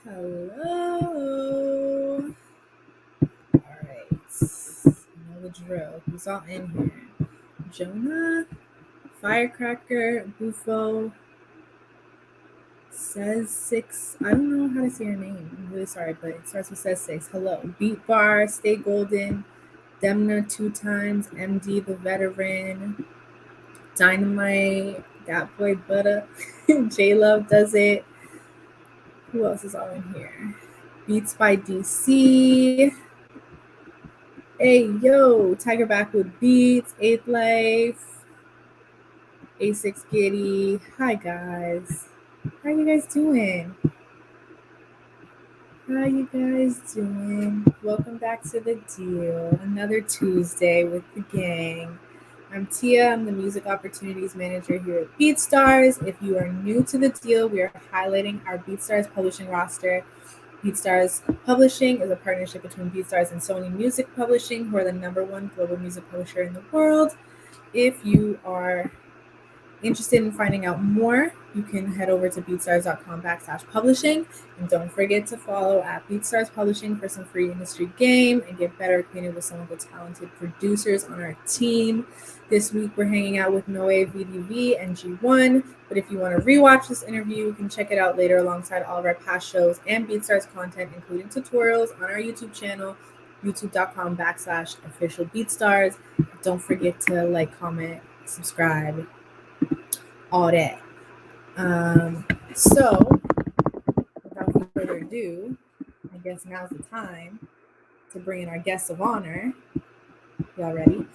Hello. All right. You know the drill. Who's all in here? Jonah, Firecracker, Bufo, Says Six. I don't know how to say your name. I'm really sorry, but it starts with Says Six. Hello. Beat Bar, Stay Golden, Demna 2 times, MD the Veteran, Dynamite, That Boy Butter, J Love does it. Who else is all in here? Beats by DC. Hey yo, Tiger Backwood Beats, Eighth Life, A6 Giddy. Hi guys. How you guys doing? How you guys doing? Welcome back to the deal. Another Tuesday with the gang. I'm Tia. I'm the Music Opportunities Manager here at BeatStars. If you are new to the deal, we are highlighting our BeatStars publishing roster. BeatStars Publishing is a partnership between BeatStars and Sony Music Publishing, who are the #1 global music publisher in the world. If you are interested in finding out more, you can head over to beatstars.com/publishing. And don't forget to follow at BeatStars Publishing for some free industry game and get better acquainted with some of the talented producers on our team. This week, we're hanging out with Noevdv and G1. But if you want to rewatch this interview, you can check it out later alongside all of our past shows and BeatStars content, including tutorials on our YouTube channel, youtube.com/official BeatStars. Don't forget to like, comment, subscribe, all that. So, without further ado, I guess now's the time to bring in our guests of honor. Y'all ready?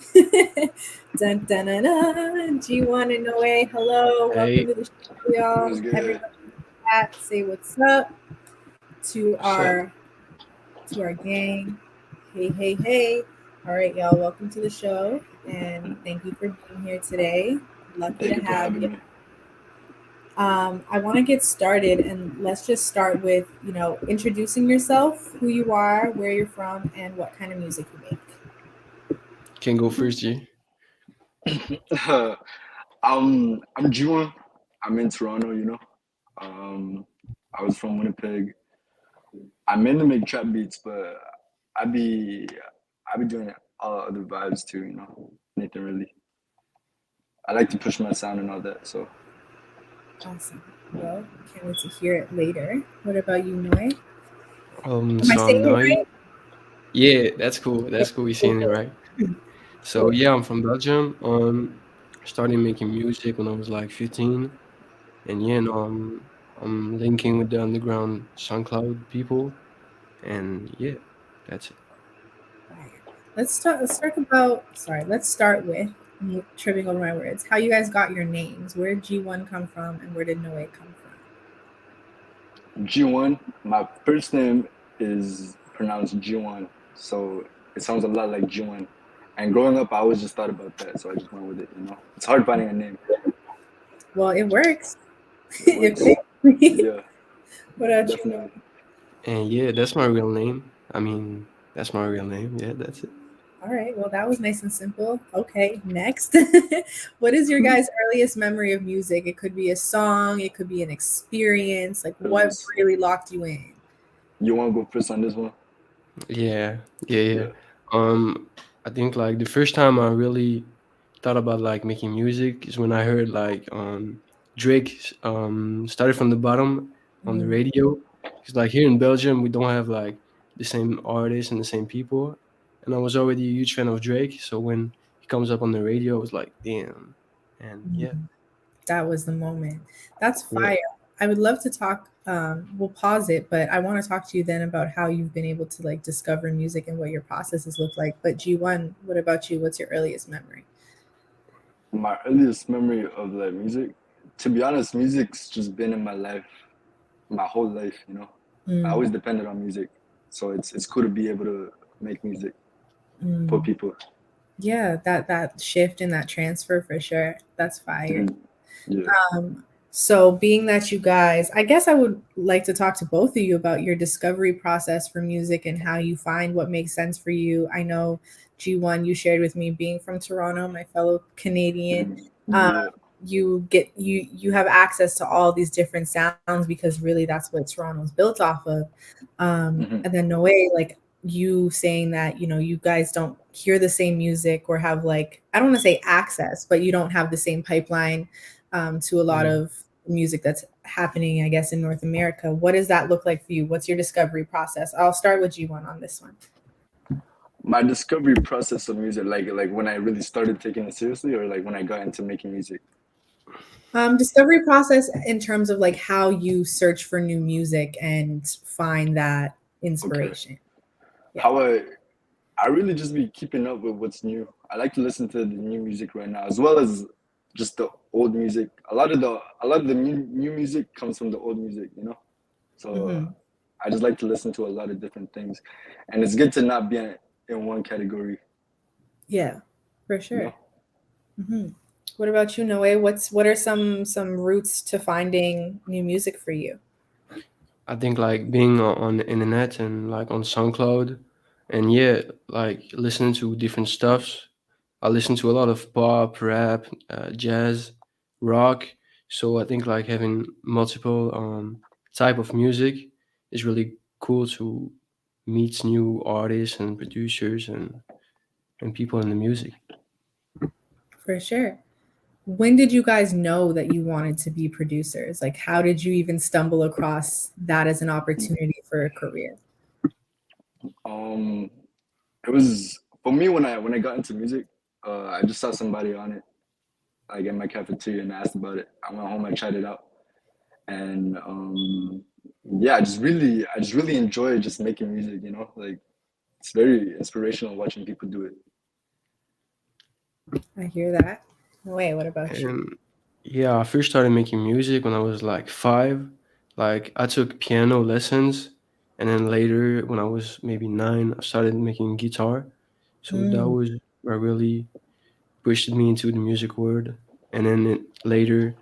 Dun, dun, dun, dun. G1 and Noe, hello. Hey. Welcome to the show, y'all. Everybody in the chat, say what's up to our gang. Hey. All right, y'all. Welcome to the show, and thank you for being here today. Lucky to have you. I want to get started, and let's just start with, introducing yourself, who you are, where you're from, and what kind of music you make. Can go first, G. I'm Juan. I'm in Toronto, I was from Winnipeg. I mainly make trap beats, but I be doing all other vibes too, Nothing really. I like to push my sound and all that, so. Awesome. Well, can't wait to hear it later. What about you, Noe? So I'm Noe. Yeah, that's cool. That's cool. You're saying it right. So yeah, I'm from Belgium. Started making music when I was like 15, and yeah, I'm linking with the underground SoundCloud people, and yeah, that's it. Let's start with, I'm tripping over my words, how you guys got your names. Where did G1 come from, and where did Noe come from? G1, my first name is pronounced G1, so it sounds a lot like G1. And growing up, I always just thought about that, so I just went with it, It's hard finding a name. Well, it works. Yeah. What about you? And yeah, that's my real name. That's my real name. Yeah, that's it. All right. Well, that was nice and simple. Okay, next. What is your guys' earliest memory of music? It could be a song. It could be an experience. Like, what really locked you in? You want to go first on this one? Yeah. I think like the first time I really thought about like making music is when I heard like Drake started from the bottom on the radio. Because like here in Belgium we don't have like the same artists and the same people, and I was already a huge fan of Drake, so when he comes up on the radio I was like damn. And yeah, that was the moment. That's fire. I would love to talk, we'll pause it, but I want to talk to you then about how you've been able to like discover music and what your processes look like. But G1, what about you? What's your earliest memory? My earliest memory of like music, to be honest, music's just been in my life my whole life, I always depended on music, so it's cool to be able to make music for people. Yeah, that shift and that transfer for sure. That's fire. Yeah. So being that you guys, I guess I would like to talk to both of you about your discovery process for music and how you find what makes sense for you. I know G1, you shared with me being from Toronto, my fellow Canadian. you have access to all these different sounds because really that's what Toronto's built off of. And Hmm. then Noe, like you saying that you guys don't hear the same music or have like I don't want to say access, but you don't have the same pipeline to a lot Yeah. of music that's happening, I guess, in North America. What does that look like for you? What's your discovery process? I'll start with G1 on this one. My discovery process of music, like when I really started taking it seriously, or like when I got into making music. Discovery process in terms of like how you search for new music and find that Okay. inspiration. Yeah. How I really just be keeping up with what's new. I like to listen to the new music right now, as well as just the old music. A lot of the new music comes from the old music, you know. So Hmm. I just like to listen to a lot of different things, and it's good to not be in one category, Yeah, for you sure. know. Hmm. What about you, Noe? What are some routes to finding new music for you? I think like being on the internet and like on SoundCloud, and yeah, like listening to different stuffs. I listen to a lot of pop, rap, jazz, rock. So I think like having multiple type of music is really cool to meet new artists and producers and people in the music. For sure. When did you guys know that you wanted to be producers? Like, how did you even stumble across that as an opportunity for a career? Um, it was for me when I got into music. I just saw somebody on it, like in my cafeteria, and asked about it. I went home, I tried it out, and yeah, I just really enjoy just making music. You know, like it's very inspirational watching people do it. I hear that. Wait, what about you? And yeah, I first started making music when I was like 5. Like I took piano lessons, and then later when I was maybe 9, I started making guitar. So that Mm, was what really pushed me into the music world. And then later,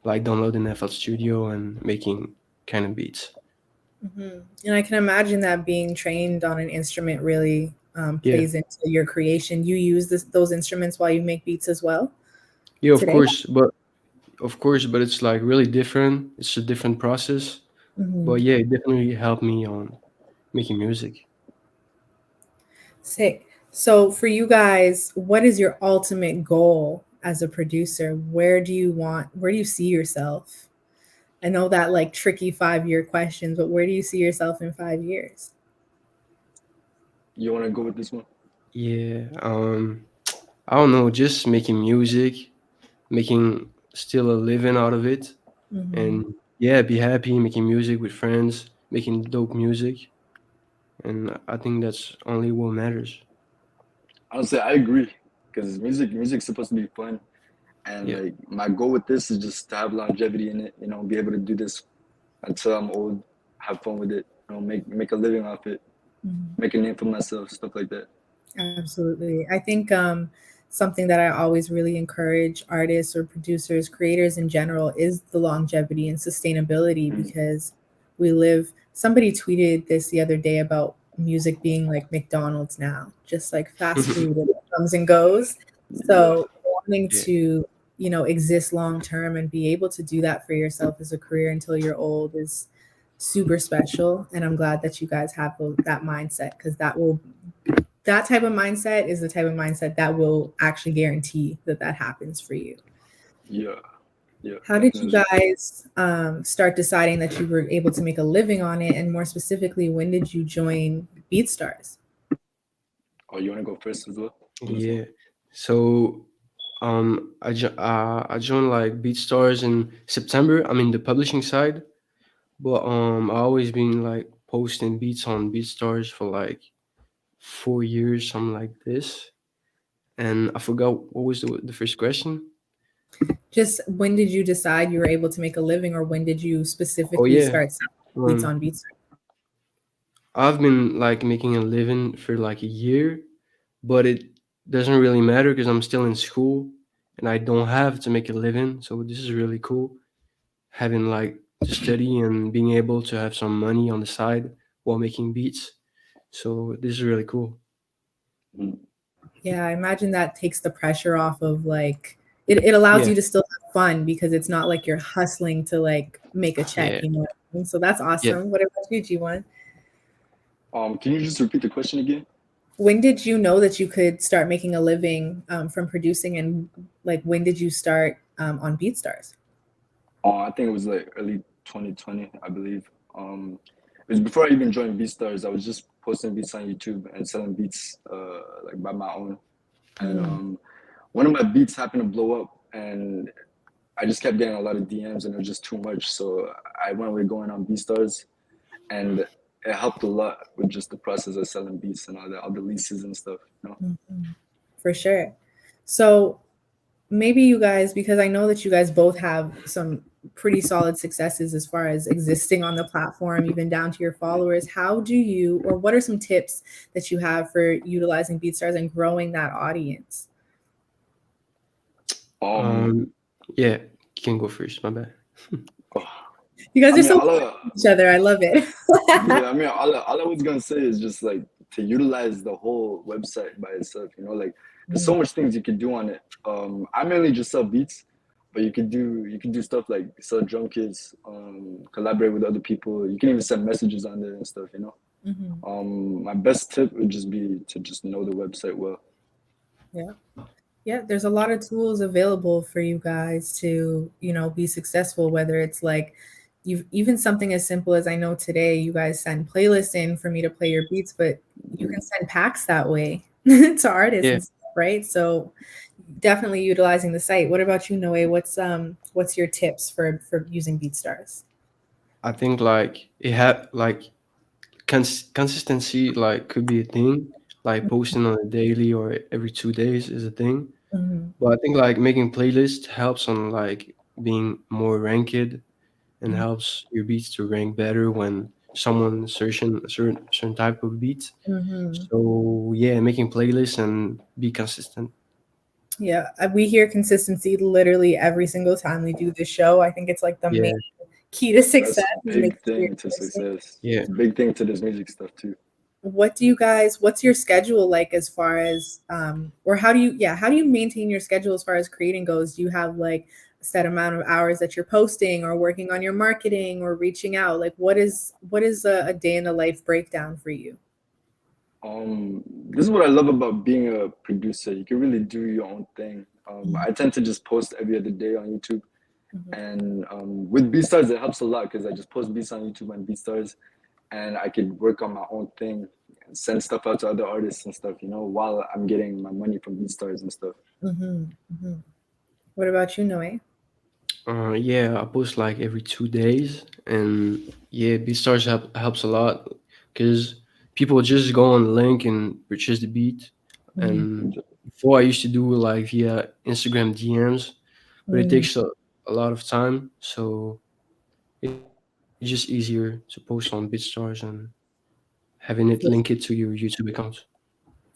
like downloading FL Studio and making kind of beats. hmm. And I can imagine that being trained on an instrument really Yeah, plays into your creation. You use those instruments while you make beats as well yeah, today? of course, but it's like really different. It's a different process. Hmm. But yeah, it definitely helped me on making music. Sick. So, for you guys, what is your ultimate goal as a producer? Where do you see yourself? I know that like tricky 5 year questions, but where do you see yourself in 5 years? You want to go with this one? Yeah, I don't know, just making music, making still a living out of it, Hmm. and yeah, be happy making music with friends, making dope music, and I think that's only what matters. Honestly, I agree because music's supposed to be fun, and Yeah. like my goal with this is just to have longevity in it. You know, be able to do this until I'm old, have fun with it. You know, make a living off it, make a name for myself, stuff like that. Absolutely. I think something that I always really encourage artists or producers, creators in general, is the longevity and sustainability Mm. because we live. Somebody tweeted this the other day about music being like McDonald's now, just like fast food, and it comes and goes. Yeah, So wanting Yeah. to, exist long term and be able to do that for yourself as a career until you're old is super special. And I'm glad that you guys have that mindset because that type of mindset is the type of mindset that will actually guarantee that that happens for you. yeah, yeah, How did you definitely. guys start deciding that you were able to make a living on it? And more specifically, when did you join BeatStars? Oh, you want to go first as well on this one? Yeah. So I joined like BeatStars in September. I'm in the publishing side, but I always been like posting beats on BeatStars for like 4 years, something like this. And I forgot what was the first question. Just when did you decide you were able to make a living, or when did you Oh specifically yeah. start selling beats Um on BeatStars? I've been like making a living for like a year, but it doesn't really matter because I'm still in school and I don't have to make a living. So this is really cool having like to study and being able to have some money on the side while making beats. So this is really cool. Mm. Yeah, I imagine that takes the pressure off of like it allows Yeah, you to still have fun because it's not like you're hustling to like make a check, yeah, you know what I mean? So that's yeah. awesome. What about you, G1? Can you just repeat the question again? When did you know that you could start making a living from producing, and like when did you start on BeatStars? I think it was like early 2020, I believe. It was before I even joined BeatStars. I was just posting beats on YouTube and selling beats like by my own. And Mm, one of my beats happened to blow up, and I just kept getting a lot of DMs, and it was just too much. So I went with going on BeatStars, and it helped a lot with just the process of selling beats and all the leases and stuff. You know. mhm. For sure. So maybe you guys, because I know that you guys both have some pretty solid successes as far as existing on the platform, even down to your followers. How do you, or what are some tips that you have for utilizing BeatStars and growing that audience? Um, Um, yeah, you can go first. My bad. oh, You guys I are mean, so each other. I love it. yeah, I mean, all I was gonna say is just like to utilize the whole website by itself. You know, like there's so much things you could do on it. I mainly just sell beats, but you can do stuff like sell drum kits, collaborate with other people. You can even send messages on there and stuff. You know. Mhm. My best tip would just be to just know the website well. Yeah. Yeah, there's a lot of tools available for you guys to, be successful, whether it's like you've even something as simple as I know today you guys send playlists in for me to play your beats, but you can send packs that way to artists Yeah, and stuff, right? So definitely utilizing the site. What about you, Noe? What's your tips for using BeatStars? I think like it had like consistency like could be a thing. Like posting on a daily or every 2 days is a thing. Mhm, But I think like making playlists helps on like being more ranked and mhm, helps your beats to rank better when someone searching a certain type of beats. mhm. So yeah, making playlists and be consistent. Yeah, we hear consistency literally every single time we do this show. I think it's like the main Yeah, key to That's success a is making big sure you're thing to consistent. success. yeah. It's a big thing to this music stuff too. What's your schedule like as far as or how do you maintain your schedule as far as creating goes? Do you have like a set amount of hours that you're posting or working on your marketing or reaching out? Like what is a day in the life breakdown for you? This is what I love about being a producer. You can really do your own thing. I tend to just post every other day on YouTube, Mhm. and with BeatStars it helps a lot because I just post beats on YouTube and BeatStars, and I can work on my own thing and send stuff out to other artists and stuff. You know, while I'm getting my money from BeatStars and stuff. Mhm. Mhm. What about you, Noe? Yeah, I post like every 2 days, and yeah, BeatStars helps a lot because people just go on the link and purchase the beat. Mhm. And before I used to do it like via Instagram DMs, but it Mm. takes a lot of time, so it's just easier to post on BeatStars and having it linked to your YouTube account.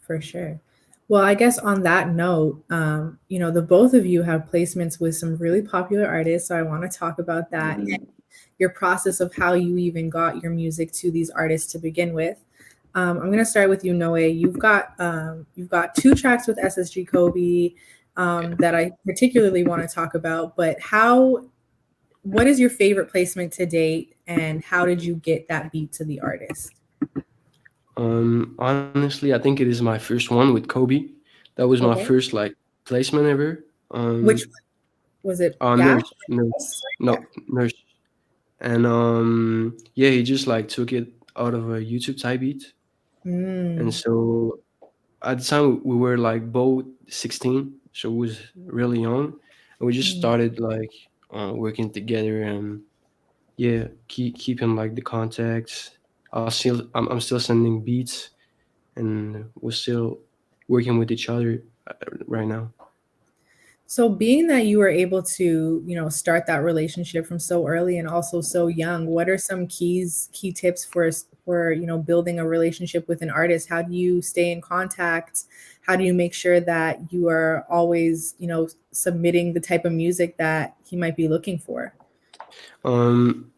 For sure. Well, I guess on that note, the both of you have placements with some really popular artists. So I want to talk about that and Mhm. your process of how you even got your music to these artists to begin with. I'm gonna start with you, Noe. You've got two tracks with SSG Kobe that I particularly want to talk about. But what is your favorite placement to date, and how did you get that beat to the artist? Honestly, I think it is my first one with Kobe. That was my Okay, first like placement ever. which one? Was it Gas? Nurse, no, nurse. And yeah, he just like took it out of a YouTube type beat. And Mm, so at the time we were like both 16, so we was really young, and we just mm. started like working together and yeah, keeping like the contacts. I'm still sending beats, and we're still working with each other right now. So being that you were able to, start that relationship from so early and also so young, what are some key tips for, building a relationship with an artist? How do you stay in contact? How do you make sure that you are always, submitting the type of music that he might be looking for? Um,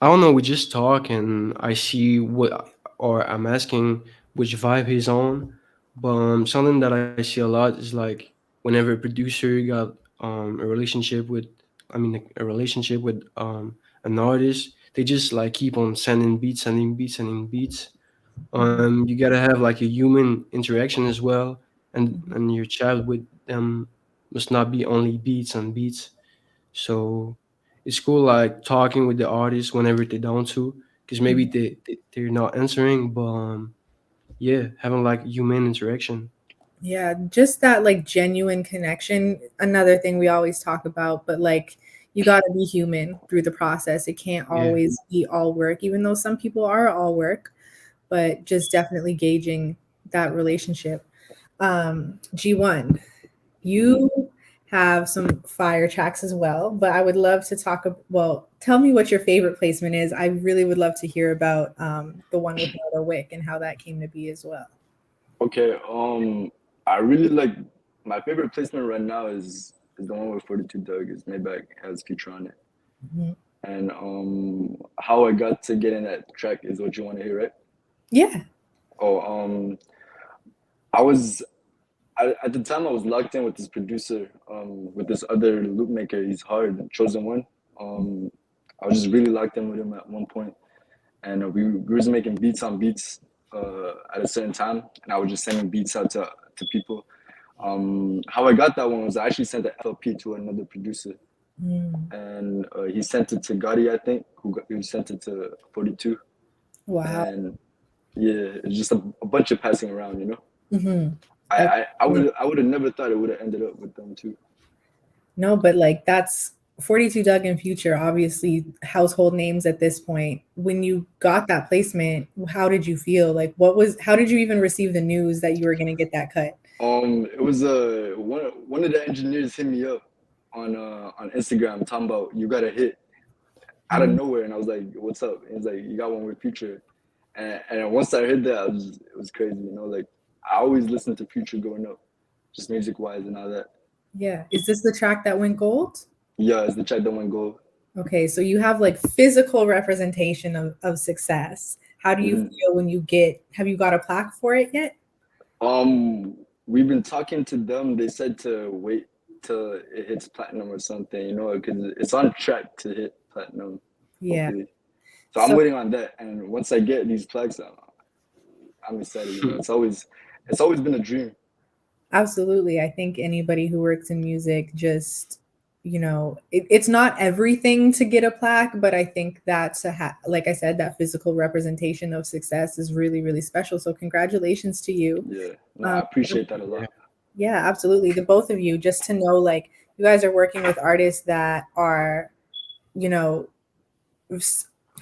I don't know. We just talk, and I see or I'm asking which vibe he's on. But something that I see a lot is like whenever a producer got a relationship with, a relationship with an artist, they just like keep on sending beats, sending beats, sending beats. You gotta have like a human interaction as well, and your chat with them must not be only beats and beats. So it's cool like talking with the artist whenever they're down to, because maybe they're not answering, but yeah, having like human interaction. Yeah, just that like genuine connection. Another thing we always talk about, but like you got to be human through the process. It can't Yeah. always be all work, even though some people are all work, but just definitely gauging that relationship. G1, Mhm. you have some fire tracks as well, but I would love to talk. Well, tell me what your favorite placement is. I really would love to hear about the one with Noto Wick and how that came to be as well. Okay, I really like my favorite placement right now is the one with 42 Doug. Is Maybach has feature on it, Mhm. and how I got to get in that track is what you want to hear, right? Yeah. Oh, I was at the time I was locked in with this producer, with this other loop maker. He's hard, chosen one. Um, I was just really locked in with him at one point, and we was making beats on beats at a certain time, and I was just sending beats out to people. How I got that one was I actually sent the FLP to another producer, Mm. and he sent it to Gotti, I think, who sent it to 42, Wow. and yeah, it's just a bunch of passing around, you know. Hmm. I would have never thought it would have ended up with them too. No, but like that's 42 Doug and Future, obviously household names at this point. When you got that placement, how did you feel? Like how did you even receive the news that you were going to get that cut? It was one of the engineers hit me up on Instagram talking about you got a hit out of Mm. nowhere, and I was like, "What's up?" And he's like, "You got one with Future," and once I heard that, it was crazy, you know. Like I always listened to Future growing up, just music wise and all that. Yeah. Is this the track that went gold? Yeah, it's the track that went gold. Okay, so you have like physical representation of success. How do you Hmm. feel when have you got a plaque for it yet? Um, we've been talking to them. They said to wait till it hits platinum or something, you know, because it's on track to hit platinum, Yeah. hopefully. So I'm So waiting on that, and once I get these plaques, I'm excited. You know, it's always been a dream. absolutely. I think anybody who works in music just, it's not everything to get a plaque, but I think that like I said, that physical representation of success is really, really special. So congratulations to you. Yeah, no, I Um, appreciate that a Yeah. lot. yeah, absolutely. The both of you, just to know, like, you guys are working with artists that are, you know,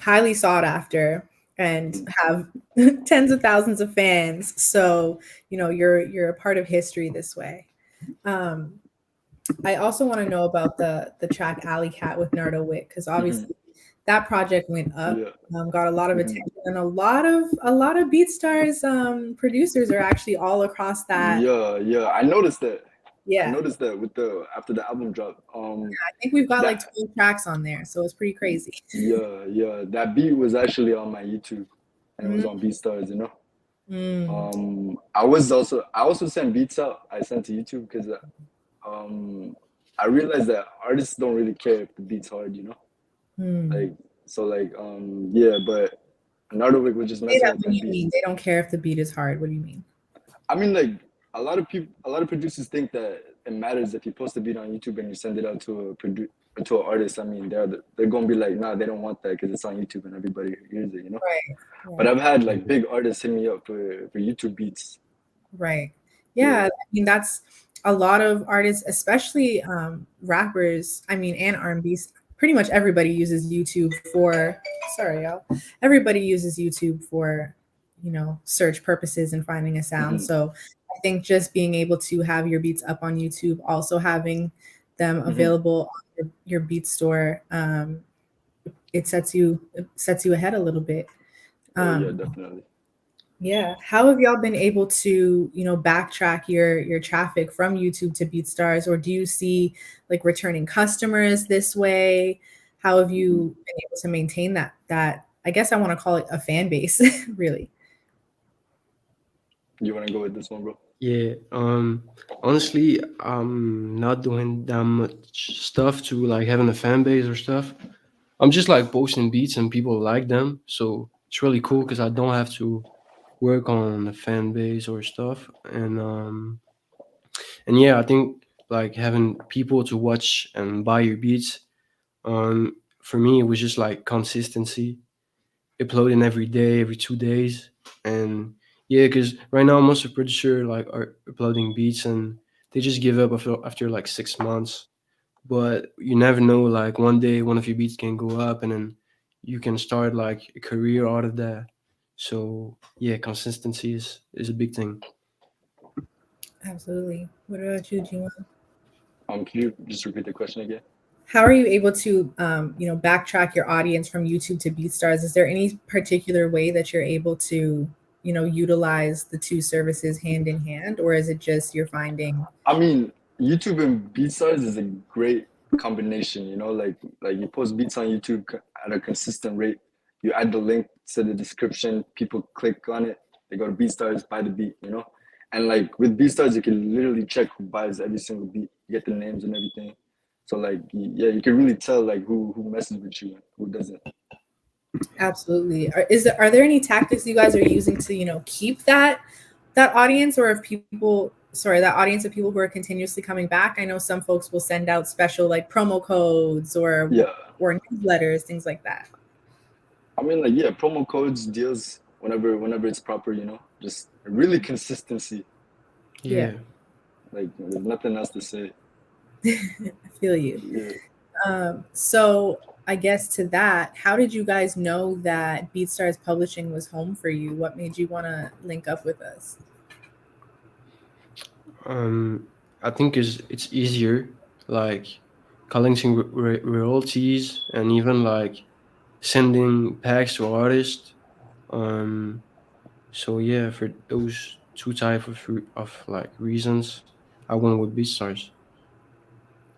highly sought after and Mhm. have tens of thousands of fans. So, you're a part of history this way. Um, I also want to know about the track Alley Cat with Nardo Wick, because Mhm. obviously that project went up, Yeah. got a lot of Mhm. attention, and a lot of BeatStars producers are actually all across that. Yeah, yeah. I noticed that. I Yeah, noticed that with the after the album drop. I think we've got like That 12 tracks on there, so it's pretty crazy. yeah, yeah. That beat was actually on my YouTube, and it was on BeatStars. You know. Mm, I also sent beats out. I sent to YouTube because um I realized that artists don't really care if the beat's hard. You know. mm. Like so like yeah, but Nardovik was just Say messing that with when that you beat. mean they don't care if the beat is hard. What do you mean? I mean, like a lot of producers think that it matters if you post a beat on YouTube and you send it out to an artist. I mean, they're gonna be like, nah, they don't want that because it's on YouTube and everybody hears it, you know. Right, But right, I've had like Yeah. big artists hit me up for YouTube beats. right. Yeah, Yeah. I mean that's a lot of artists, especially rappers. I mean, and R&B's. Pretty much everybody uses YouTube for. Sorry, y'all. Everybody uses YouTube for, search purposes and finding a sound. Hmm. So I think just being able to have your beats up on YouTube, also having them Hmm. available on your beat store, it sets you ahead a little bit. Oh yeah, Um, definitely. yeah. How have y'all been able to, backtrack your traffic from YouTube to BeatStars, or do you see like returning customers this way? How have Hmm. you been able to maintain that I guess I want to call it a fan base, really? You want to go with this one, bro? Yeah. Honestly, I'm not doing that much stuff to like having a fan base or stuff. I'm just like posting beats and people like them, so it's really cool because I don't have to work on the fan base or stuff. And yeah, I think like having people to watch and buy your beats. For me, it was just like consistency, uploading every day, every 2 days, and yeah, because right now most of producer like are uploading beats and they just give up after like 6 months. But you never know, like one day one of your beats can go up and then you can start like a career out of that. So yeah, consistency is a big thing. Absolutely. What about you, Jima? Can you just repeat the question again? How are you able to, backtrack your audience from YouTube to BeatStars? Is there any particular way that you're able to, utilize the two services hand in hand, or is it just you're finding? I mean, YouTube and BeatStars is a great combination. Like you post beats on YouTube at a consistent rate. You add the link to the description. People click on it. They go to BeatStars, buy the beat. And like with BeatStars, you can literally check who buys every single beat. You get the names and everything. So like yeah, you can really tell like who messes with you and who doesn't. Absolutely. Are there any tactics you guys are using to, keep that audience, or if people, sorry, that audience of people who are continuously coming back? I know some folks will send out special like promo codes Yeah, or newsletters, things like that. I mean like yeah, promo codes, deals whenever it's proper. Just really consistency. Yeah, Yeah. Like there's nothing else to say. I feel you. Yeah. So I guess to that, how did you guys know that BeatStars Publishing was home for you? What made you want to link up with us? Um, I think it's easier, like collecting royalties and even like sending packs to artists. Um, so yeah, for those two type of like reasons, I went with BeatStars.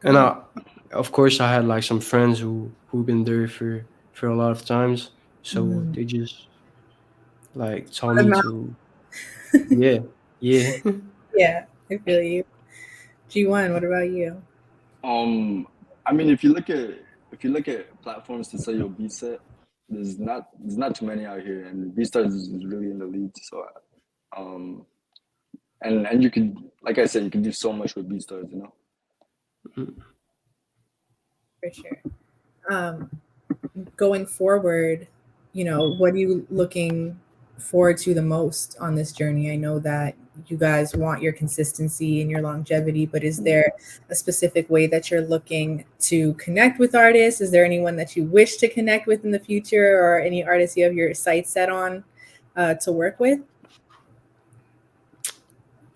And Got it. of course, I had like some friends who've been there for a lot of times, so Mhm. they just like told Word of me mouth. to yeah, yeah. Yeah, I feel you. G1, what about you? Um, I mean, if you look at platforms to sell your beat set, there's not too many out here, and BeatStars is really in the lead. So, um, and you could, like I said, you can do so much with BeatStars. For sure. Um, Going forward, what are you looking forward to the most on this journey? I know that you guys want your consistency and your longevity, but is there a specific way that you're looking to connect with artists? Is there anyone that you wish to connect with in the future, or any artists you have your sights set on to work with?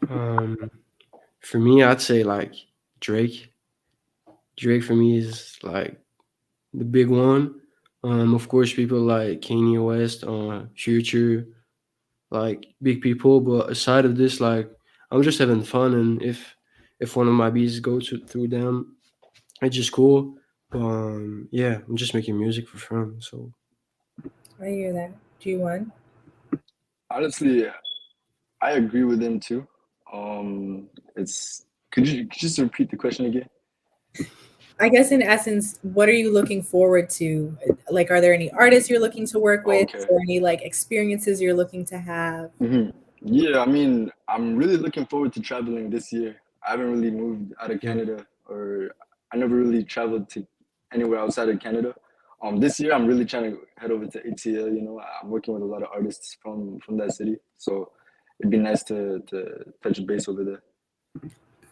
Um, for me, I'd say like Drake. Drake for me is like the big one. Of course, people like Kanye West, Future, like big people. But aside of this, like I'm just having fun, and if one of my beats go through them, it's just cool. But yeah, I'm just making music for fun. So I hear that. G1. Honestly, I agree with him too. It's could you just repeat the question again? I guess in essence, what are you looking forward to? Like, are there any artists you're looking to work Oh, with, okay. or any like experiences you're looking to have? Yeah, I mean, I'm really looking forward to traveling this year. I haven't really moved out of yeah, Canada, or I never really traveled to anywhere outside of Canada. This year I'm really trying to head over to ATL. I'm working with a lot of artists from that city, so it'd be nice to touch base over there.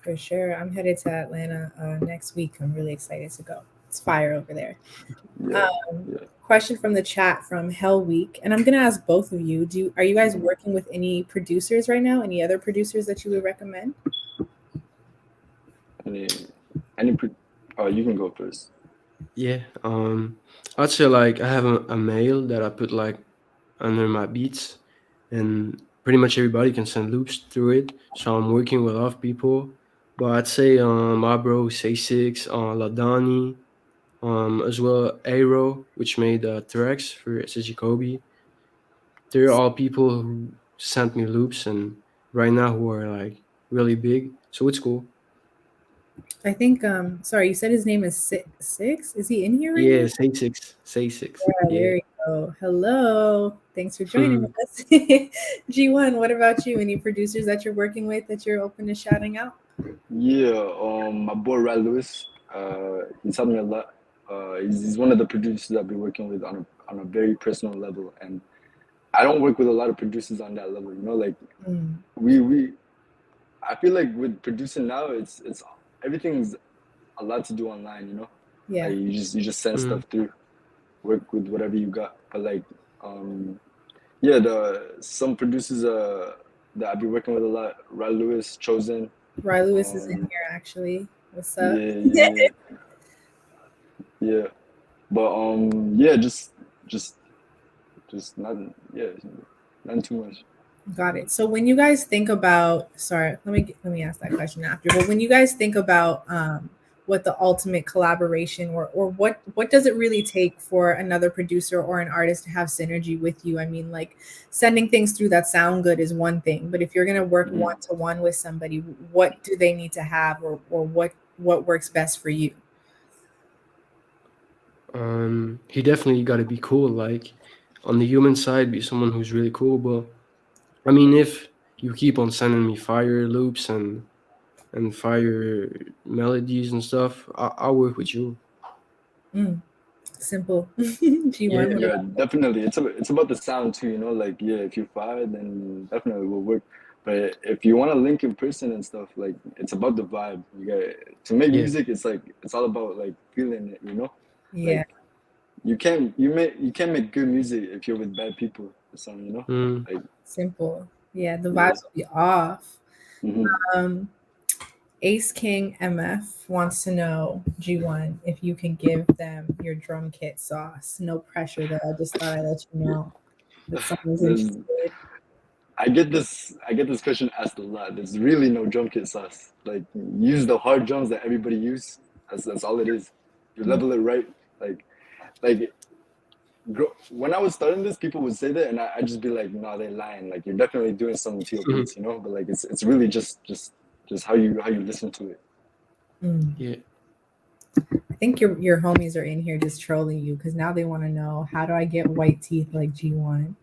For sure. I'm headed to Atlanta next week. I'm really excited to go. It's fire over there. Yeah, Um, yeah. Question from the chat from Hell Week, and I'm gonna ask both of you. Are you guys working with any producers right now? Any other producers that you would recommend? Any, any, oh, you can go first. yeah. I'd say like I have a mail that I put like under my beats, and pretty much everybody can send loops through it. So I'm working with a lot of people. But I'd say my bro Say6, Ladani, as well Aero, which made tracks for SSG Kobe. They're all people who sent me loops and right now who are like really big. So it's cool. I think sorry, you said his name is Six? Is he in here right Yeah, now? say six, say six. Yeah, Yeah. there you go. Hello. Thanks for joining us. G1, what about you? Any producers that you're working with that you're open to shouting out? Yeah, my boy Ray Lewis, he's helped me a lot. He's one of the producers I've been working with on a very personal level, and I don't work with a lot of producers on that level. You know, like Mm, we I feel like with producing now, it's everything's a lot to do online. You know, yeah. like you just send Mm. stuff through, work with whatever you got. But like, yeah, the some producers that I've been working with a lot, Ray Lewis, Chosen, Ry Lewis is in um, here actually. What's up? yeah, yeah, yeah. But yeah, just just not yeah, not too much. Got it. So when you guys think about, sorry, let me ask that question after. But when you guys think about what the ultimate collaboration or what does it really take for another producer or an artist to have synergy with you? I mean, like sending things through that sound good is one thing, but if you're gonna work Mhm. one to one with somebody, what do they need to have or what works best for you? He definitely got to be cool. Like on the human side, be someone who's really cool. But I mean, if you keep on sending me fire loops and fire melodies and stuff, I'll work with you. Mm, simple. Yeah. G1, what Yeah, about definitely. It's about the sound too, you know. Like yeah, if you fire, then definitely will work. But if you want to link in person and stuff, like it's about the vibe. You got to make Yeah. music. It's like it's all about like feeling it, you know. yeah, Like you can't make good music if you're with bad people or something, you know. Mm. Like simple. Yeah, the yeah. vibes will be off. Hmm. Um, Ace King MF wants to know, G1, if you can give them your drum kit sauce. No pressure though. I just thought I'd let you know that someone's There's interested. I get this question asked a lot. There's really no drum kit sauce. Like use the hard drums that everybody use. That's all it is. You Mm, level it right. Like when I was starting this, people would say that, and I just be like, no, they're lying. Like you're definitely doing something to your beats, you know. But like it's really just how you listen to it. mm. Yeah. I think your homies are in here just trolling you because now they want to know, how do I get white teeth like G1?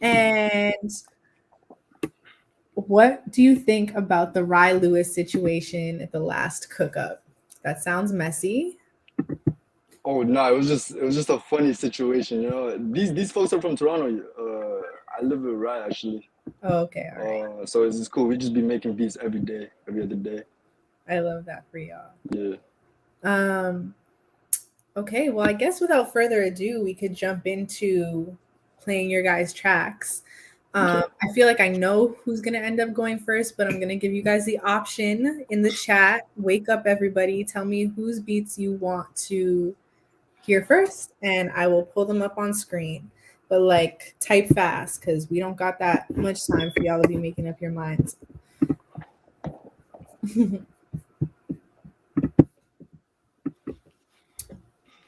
And what do you think about the Rye Lewis situation at the last cook up? That sounds messy. Oh no, it was just a funny situation, you know. These folks are from Toronto. I live with Rye actually. Oh, okay, all right. So it's just cool. We just be making beats every day, every other day. I love that for y'all. Yeah. Um, okay, well, I guess without further ado, we could jump into playing your guys' tracks. Okay. I feel like I know who's going to end up going first, but I'm going to give you guys the option in the chat. Wake up, everybody. Tell me whose beats you want to hear first, and I will pull them up on screen. But like, type fast because we don't got that much time for y'all to be making up your minds.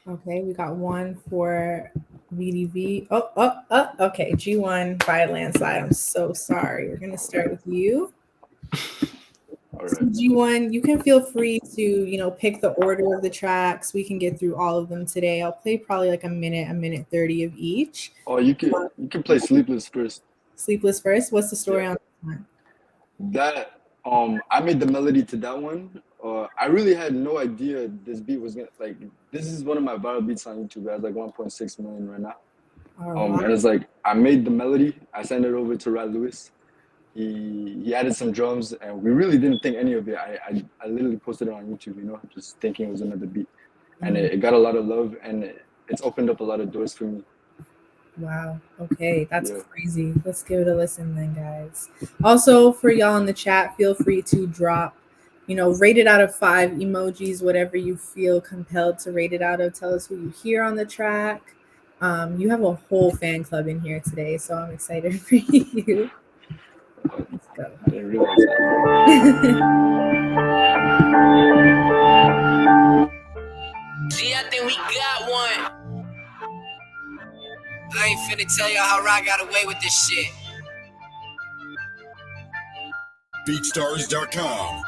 Okay, we got one for VDV. Okay. G1 by a landslide. I'm so sorry. We're going to start with you. All So right. G1, you can feel free to, pick the order of the tracks. We can get through all of them today. I'll play probably like a minute 30 of each. Oh, you can play Sleepless first. Sleepless first. What's the story Yeah. on this one? That I made the melody to that one. I really had no idea this beat was gonna like. This is one of my viral beats on YouTube. It has like 1.6 million right now. All right. And it's like I made the melody. I sent it over to Rad Lewis. He added some drums, and we really didn't think any of it. I literally posted it on YouTube, you know, just thinking it was another beat, and it got a lot of love, and it's opened up a lot of doors for me. Wow. Okay, that's Yeah. crazy. Let's give it a listen then, guys. Also, for y'all in the chat, feel free to drop, rate it out of 5 emojis, whatever you feel compelled to rate it out of. Tell us who you hear on the track. You have a whole fan club in here today, so I'm excited for you. Let's go. Didn't realize that. Gee, I think we got one. I ain't finna tell y'all how I got away with this shit. beatstars.com.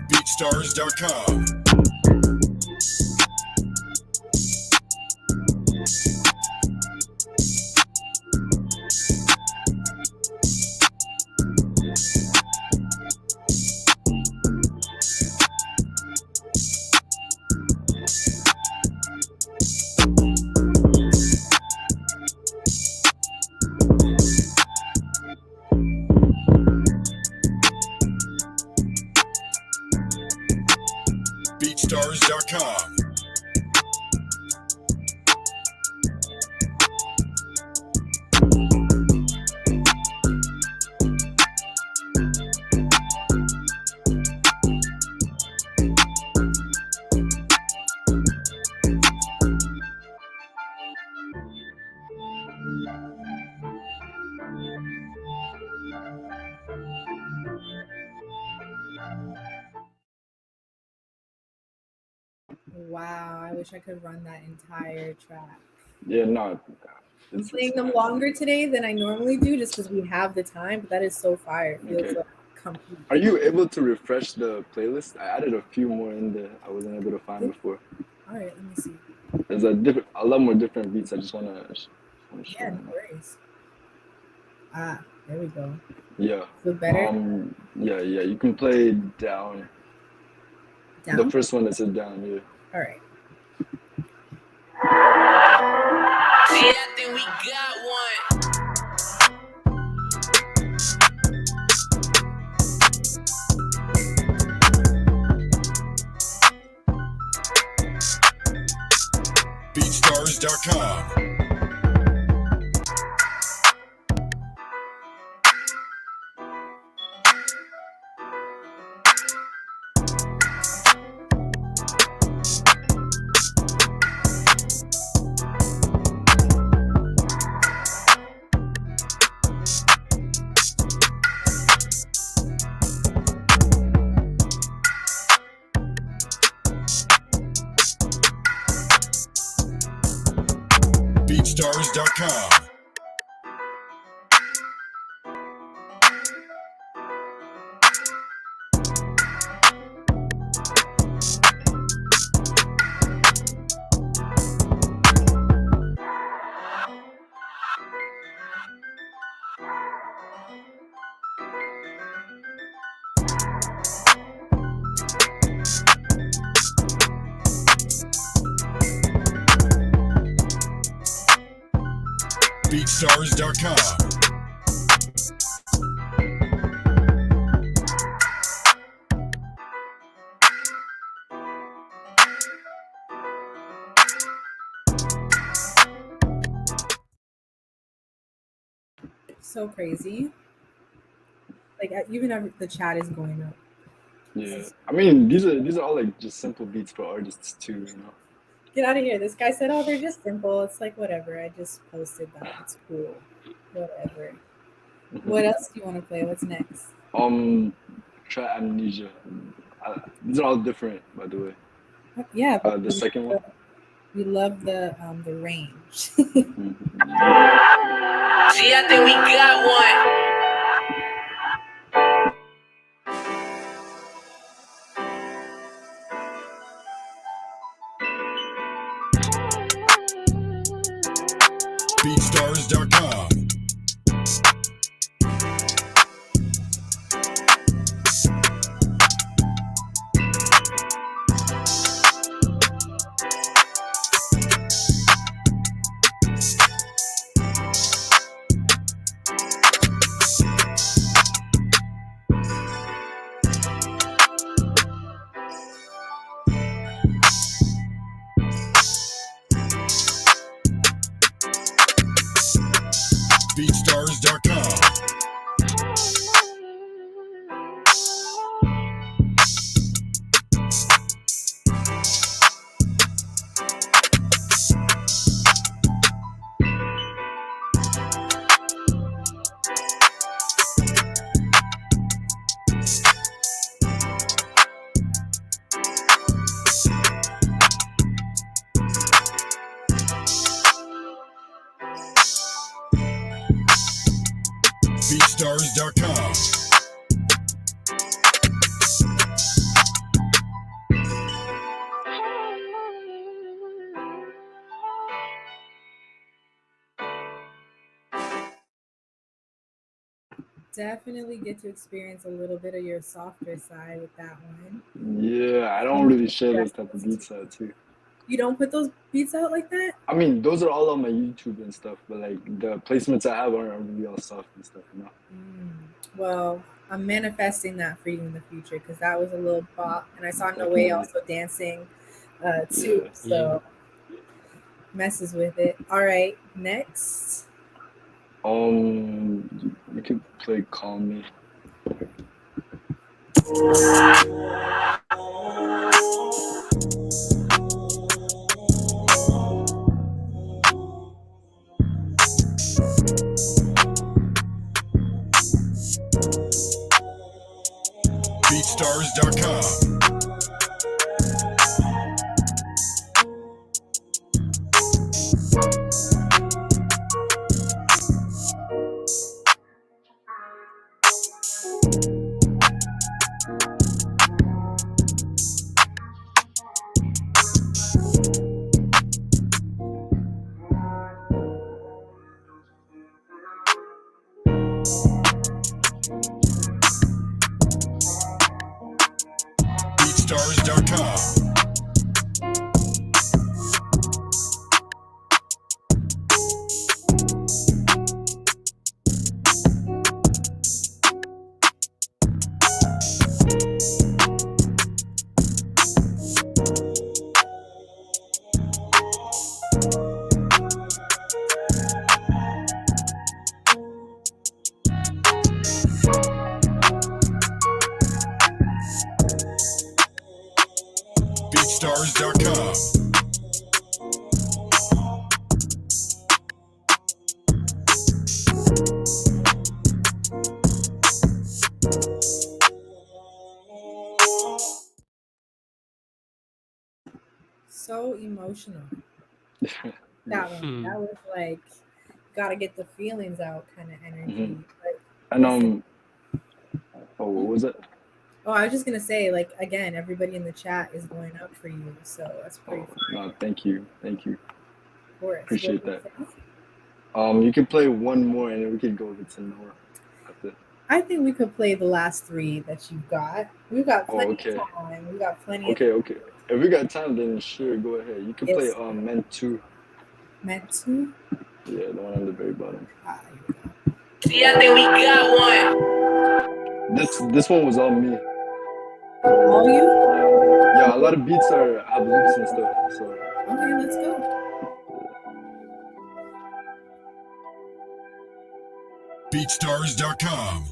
beatstars.com. beatstars.com. Wow, I wish I could run that entire track. Yeah, no. I'm playing them longer today than I normally do just because we have the time, but that is so fire. It feels Okay. like complete. Are you able to refresh the playlist? I added a few more in there I wasn't able to find before. All right, let me see. There's a lot more different beats. I just wanna show Yeah, no you. worries. Ah, there we go. Yeah. Feel better? Yeah. You can play down. Down? The first one that said down. Yeah. All right. Yeah, I think we got one. beatstars.com. beatstars.com. beatstars.com. So crazy. Like even the chat is going up. Yeah. I mean, these are all like just simple beats for artists too, you know. Get out of here. This guy said, "Oh, they're just simple." It's like whatever. I just posted that. It's cool. Whatever. What else do you want to play? What's next? Try Amnesia. These are all different, by the way. Yeah. The second one. We love the range. See, I think we got one. beatstars.com. beatstars.com. BeatStars.com. Definitely get to experience a little bit of your softer side with that one. Yeah, I don't really share those type of beats out too. You don't put those beats out like that? I mean, those are all on my YouTube and stuff, but like the placements I have aren't really all soft and stuff, you know. Well, I'm manifesting that for you in the future because that was a little bop, and I saw Definitely. Noe also dancing too, Yeah. so messes with it. All right, next. You could play "Call Me." BeatStars.com. BeatStars.com. BeatStars.com. So emotional. That one. That was like, gotta get the feelings out kind of energy. Like, And oh, what was it? oh, I was just gonna say, like, again, everybody in the chat is going up for you, so that's pretty fun. No, thank you. Of course. Appreciate What that. do you say? You can play one more, and then we could go over to Noah after. I think we could play the last three that you've got. We've got plenty okay. of time. We've got plenty Okay. If we got time, then sure, go ahead. You can play Yes. Meant To. Meant To? Yeah, the one on the very bottom. Ah, here we go. See, I think we got one. This one was all me. All you? Yeah, a lot of beats have loops and stuff. So Okay, let's go. BeatStars.com.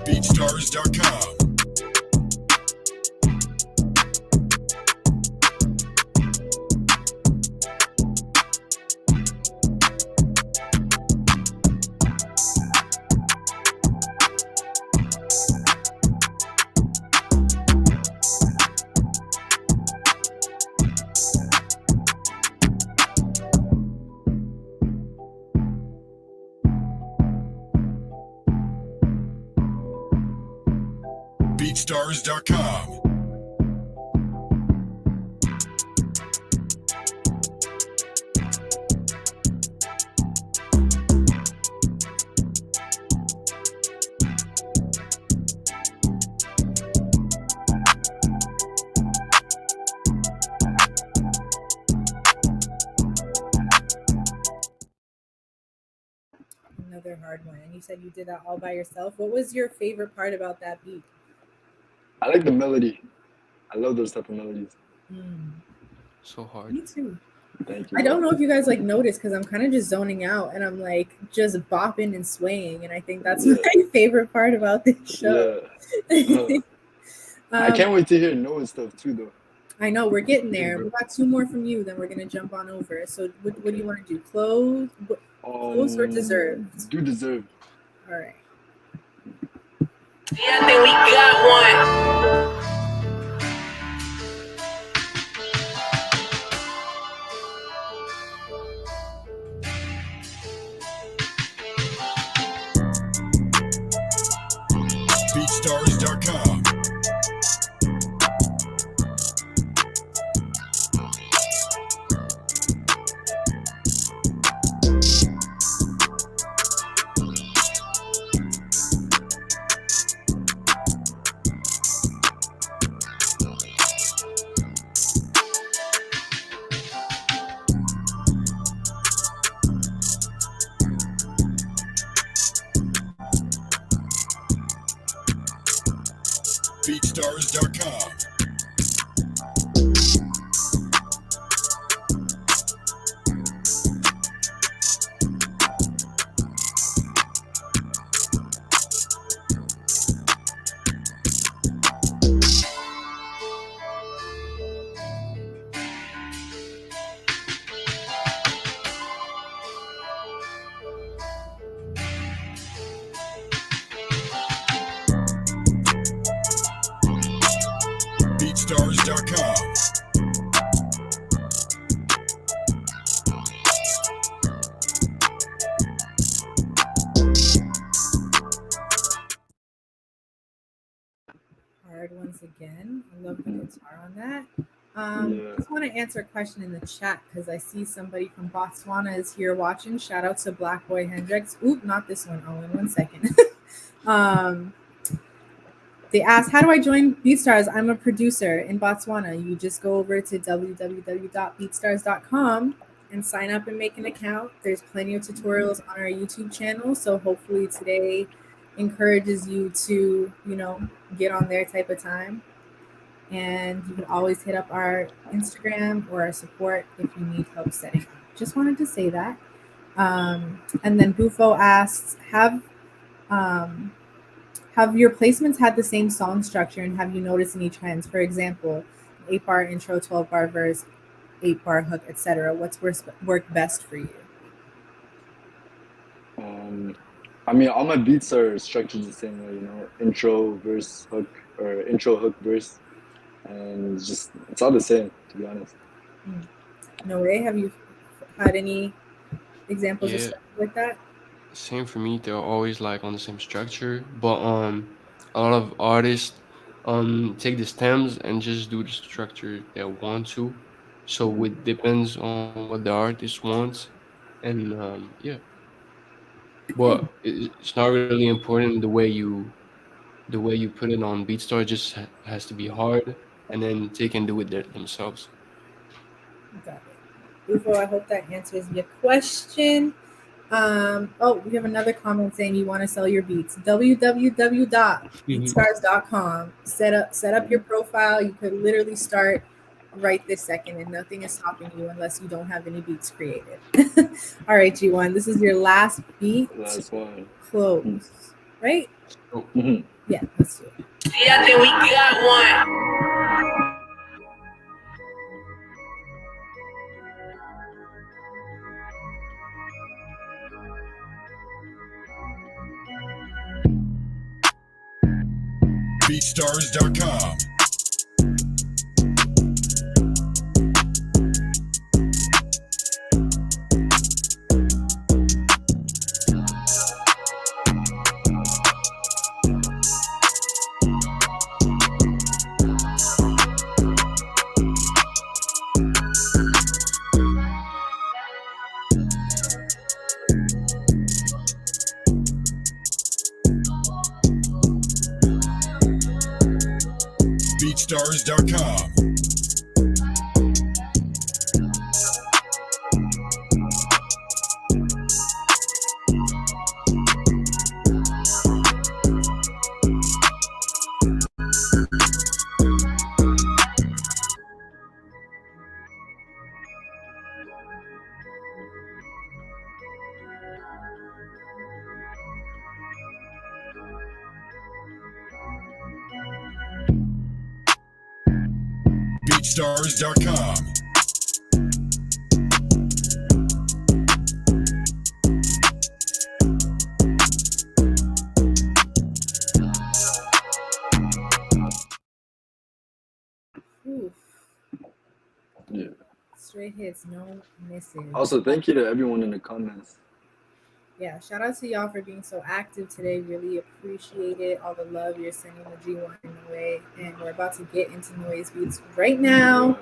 BeatStars.com. BeatStars.com. Another hard one. And you said you did that all by yourself. What was your favorite part about that beat? I like the melody. I love those type of melodies. So hard. Me too. Thank you, I don't bro. know if you guys like notice because I'm kind of just zoning out and I'm like just bopping and swaying, and I think that's Yeah, my favorite part about this show. yeah. I um, can't wait to hear Noah stuff too, though. I know we're getting Yeah, there. bro. We got two more from you, then we're gonna jump on over. So, what do you Okay. want to do? Close or deserved? Do deserve. All right. Yeah, I think we got one. beatsstars.com. beatsstars.com. beatsstars.com. Hard once again. I love the guitar on that. Yeah. Just want to answer a question in the chat because I see somebody from Botswana is here watching. Shout out to Black Boy Hendrix. Oop, not this one, Owen. 1 second. They asked, how do I join BeatStars? I'm a producer in Botswana. You just go over to www.beatstars.com and sign up and make an account. There's plenty of tutorials on our YouTube channel. So hopefully today encourages you to, get on there type of time. And you can always hit up our Instagram or our support if you need help setting up. Just wanted to say that. And then Bufo asks, have your placements had the same song structure, and have you noticed any trends? For example, 8-bar intro, 12-bar verse, 8-bar hook, etc. What's worked best for you? I mean, all my beats are structured the same way, intro, verse, hook, or intro, hook, verse, and it's all the same, to be honest. Noe, have you had any examples of Yeah, stuff like that? same for me. They're always like on the same structure, but a lot of artists take the stems and just do the structure they want to. So it depends on what the artist wants, and yeah. Okay, But it's not really important the way you put it on BeatStar. Just has to be hard, and then they can do it themselves. got it. Bufo, I hope that answers your question. We have another comment saying you want to sell your beats. www.beatstars.com. Set up your profile. You could literally start right this second, and nothing is stopping you unless you don't have any beats created. All right, G1. This is your last beat. That's one. Close. Right? Oh, Yeah, let's do it. Yeah, I think we got one. beatsstars.com. beatsstars.com. beatstars.com. Oof. Yeah. Straight hits, no misses. Also, thank you to everyone in the comments. Yeah, shout out to y'all for being so active today. Really appreciate it. All the love you're sending the G1 way. And we're about to get into noise beats right now.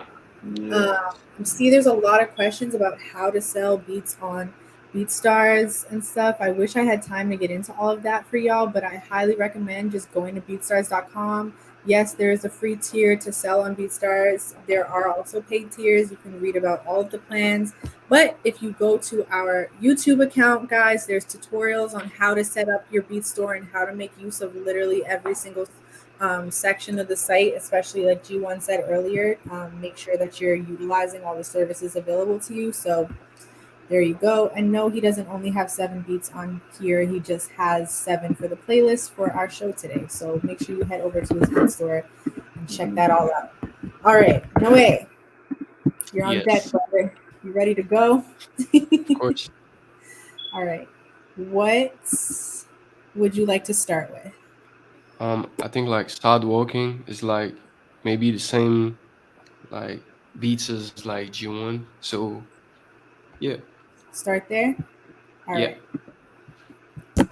Yeah. See, there's a lot of questions about how to sell beats on BeatStars and stuff. I wish I had time to get into all of that for y'all, but I highly recommend just going to beatstars.com. Yes, there is a free tier to sell on BeatStars. There are also paid tiers. You can read about all of the plans. But if you go to our YouTube account, guys, there's tutorials on how to set up your beat store and how to make use of literally every single section of the site, especially like G1 said earlier. Make sure that you're utilizing all the services available to you. So there you go. And no, he doesn't only have 7 beats on here. He just has 7 for the playlist for our show today. So make sure you head over to his beat store and check that all out. All right, Noe, you're on deck, brother. You ready to go? Of course. All right. What would you like to start with? I think like Start Walking is like maybe the same like beats as like G1. So yeah. Start there? All Yeah. right.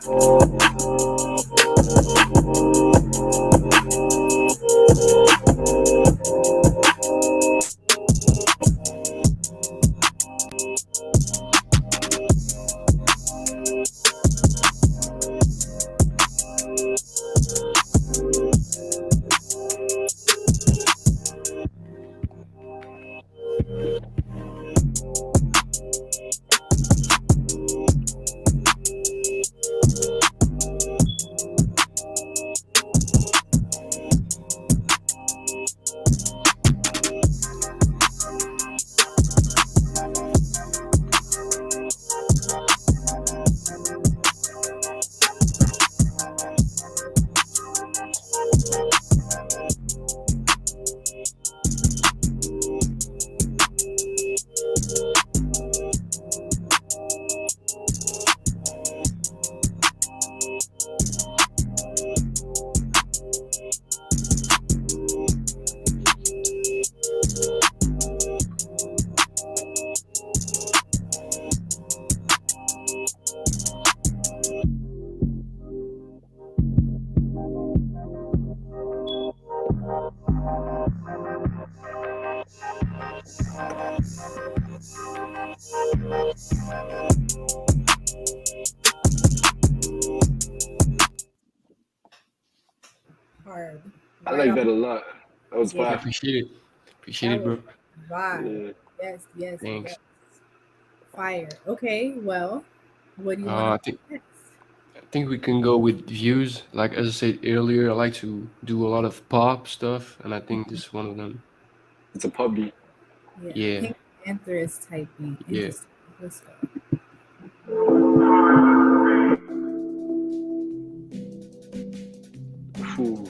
Hard. I Right like off. that a lot. That was Yeah. I fire. appreciate it. Appreciate That it, was bro. vibe. Yeah. Yes, yes, Thanks. yes. Fire. Okay, well, what do you want I to think do next? I think we can go with views. Like as I said earlier, I like to do a lot of pop stuff, and I think this is one of them. It's a pub beat. Yeah, Yeah, Pink Panther's type beat. yeah. Interesting. Let's go. Ooh.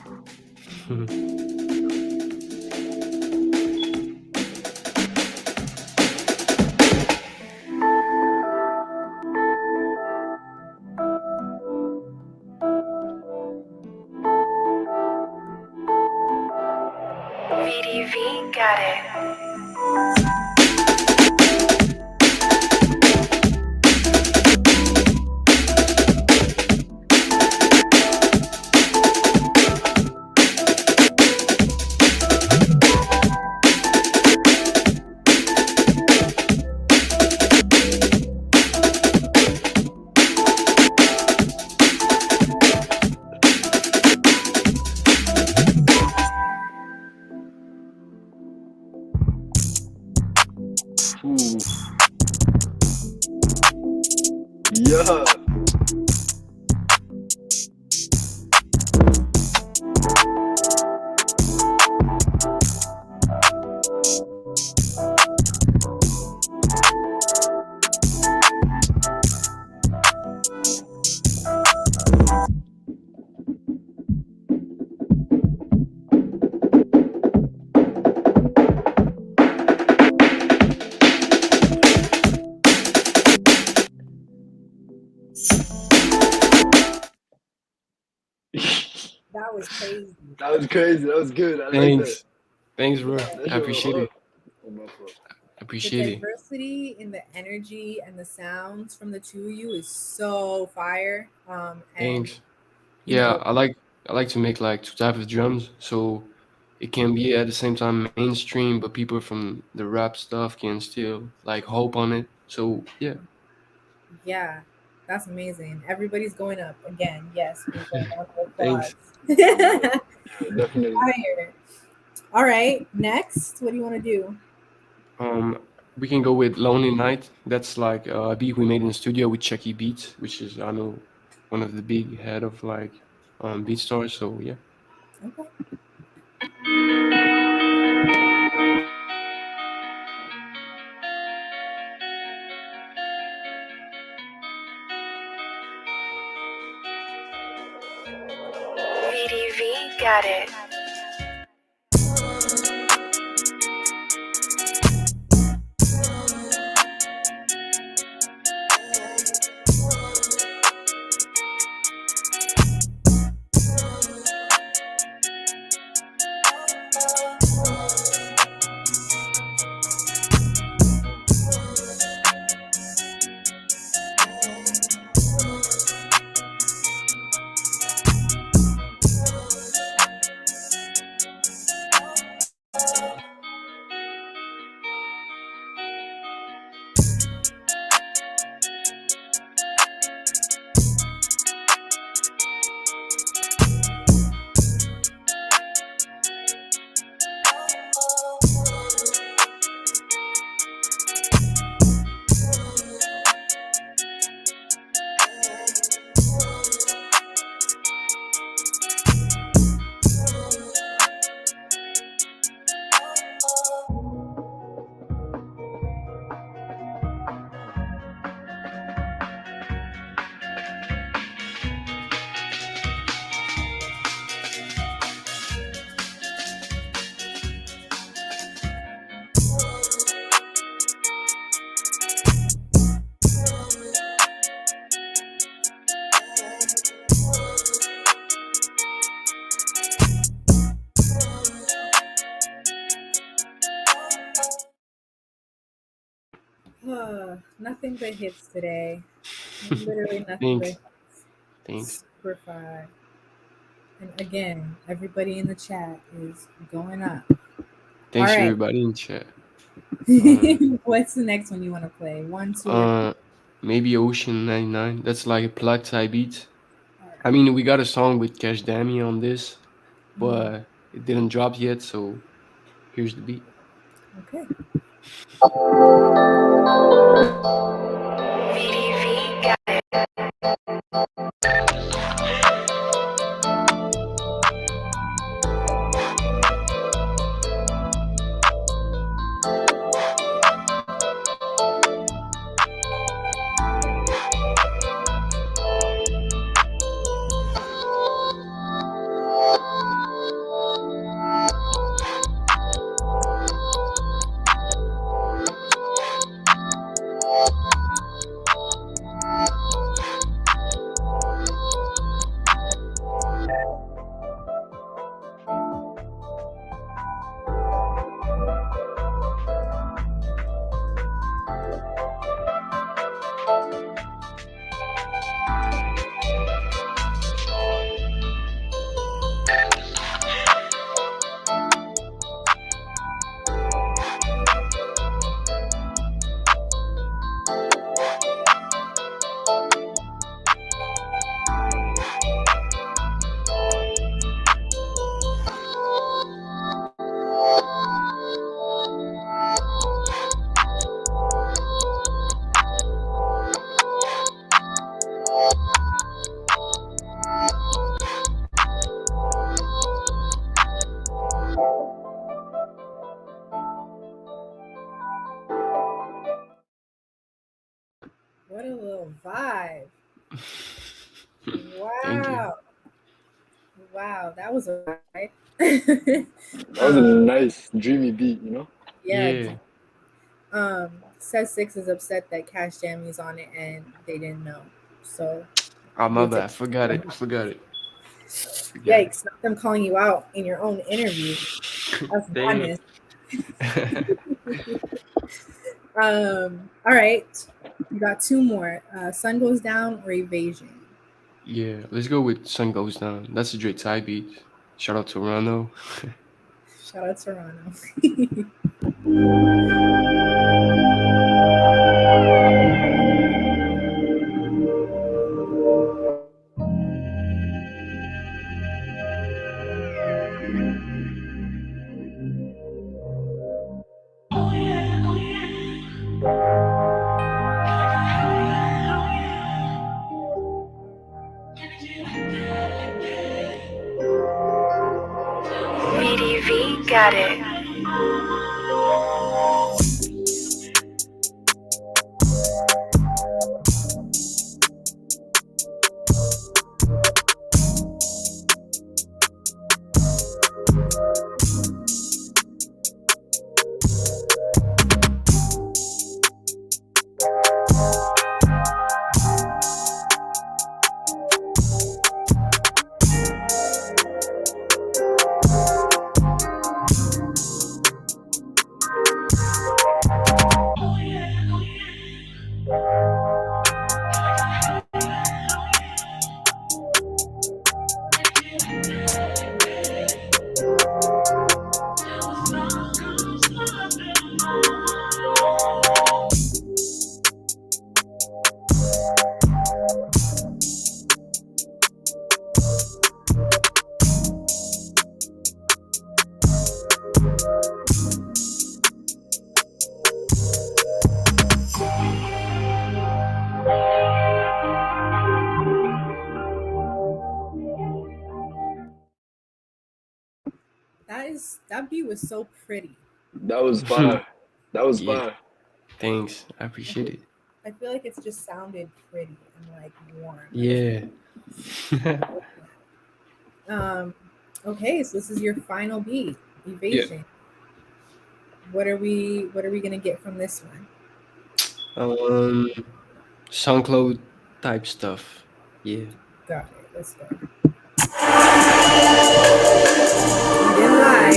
BDV got it. Ooh. Yeah. That was crazy. That was crazy. That was good. I like that. Thanks, bro. Yeah. That I shit appreciate was it. oh, my fault. I The appreciate it. diversity in the energy and the sounds from the two of you is so fire. And Thanks. you Yeah, know, I like to make like two type of drums, so it can be at the same time mainstream, but people from the rap stuff can still like hope on it. So yeah, yeah, that's amazing. Everybody's going up again. Yes, people. Round of thanks. applause. Yeah, definitely. Fire. All right. Next, what do you want to do? We can go with Lonely Night. That's like a beat we made in the studio with Chucky Beats, which is I know one of the big head of like BeatStars. So yeah. Okay. BeatStars got it. Nothing but hits today. Literally nothing but Thanks. hits. Thanks. Super fire. And again, everybody in the chat is going up. All Thanks right. everybody in chat. Um, What's the next one you want to play? 1, 2, or 3? uh, maybe Ocean 99. That's like a plug type beat. All right. I mean, we got a song with Cash Dammy on this, Mhm. but it didn't drop yet. So here's the beat. Okay. BeatStars got it. What a little vibe. Thank you. Wow. Wow. That was a vibe. That was a nice, dreamy beat, you know? Yeah. Yeah. Says Six is upset that Cash Jammy's on it and they didn't know. So Oh, my they took bad. Forgot it. Forgot it. Yikes! Not them calling you out in your own interview. That's Dang. madness. All right, you got two more. Sun goes down or evasion. Yeah, let's go with Sun Goes Down. That's a Drake side beat. Shout out to Rano. Shout out Toronto. BeatStars got it. That beat was so pretty. That was fire. That was Yeah, fire. thanks. I appreciate it. I feel like it's just sounded pretty and like warm. Yeah. Okay, so this is your final beat, evasion. What are we gonna get from this one? SoundCloud type stuff. Yeah. Got it. Let's go. You didn't lie.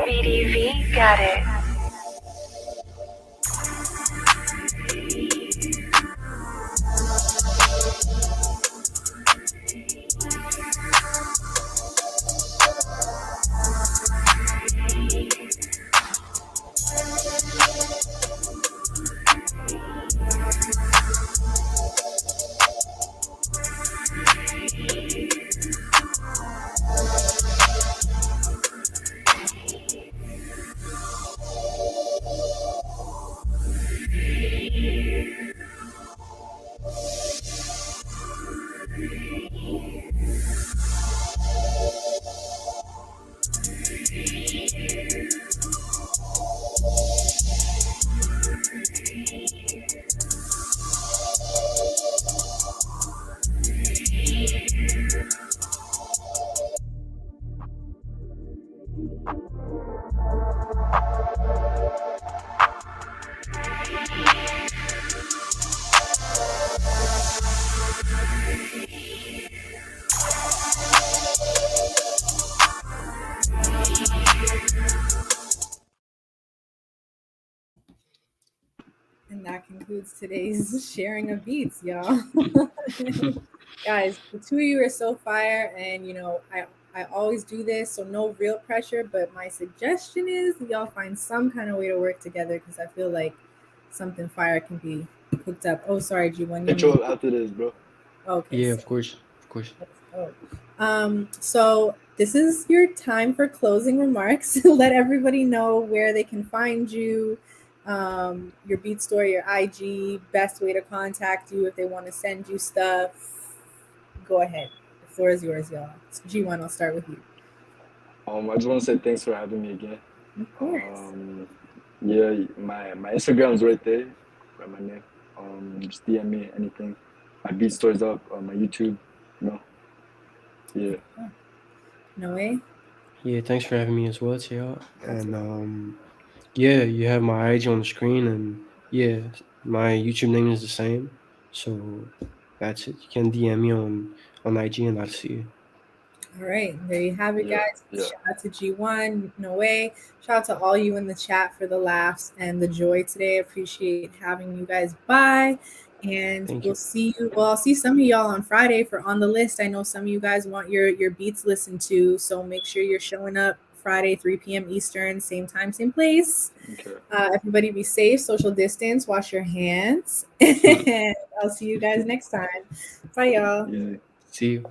BeatStars got it. And that concludes today's sharing of beats, y'all. Guys, the two of you are so fire, and I always do this, so no real pressure, but my suggestion is y'all find some kind of way to work together because I feel like something fire can be hooked up. Oh, sorry, G1. Catch you up after this, bro. Okay. Yeah, of course. Of course. So this is your time for closing remarks. Let everybody know where they can find you, your beat store, your IG, best way to contact you if they want to send you stuff. Go ahead. The floor is yours, y'all. G1, I'll start with you. I just want to say thanks for having me again. Of course. Yeah, my Instagram is right there, by my name. Just DM me anything. My BeatStars up on my YouTube. You know. Yeah. Noe? Yeah, thanks for having me as well, Tia. And yeah, you have my IG on the screen, and yeah, my YouTube name is the same. So that's it. You can DM me on IG, and I'll see you. All right, there you have it, Yeah. guys. Yeah. Shout out to G1, Noe. Shout out to all you in the chat for the laughs and the joy today. Appreciate having you guys by. And Thank we'll you. see you. Well, I'll see some of y'all on Friday for On the List. I know some of you guys want your beats listened to, so make sure you're showing up Friday, 3 p.m. Eastern, same time, same place. Okay. Everybody be safe, social distance, wash your hands, and I'll see you guys next time. Bye, y'all. Easy. See you.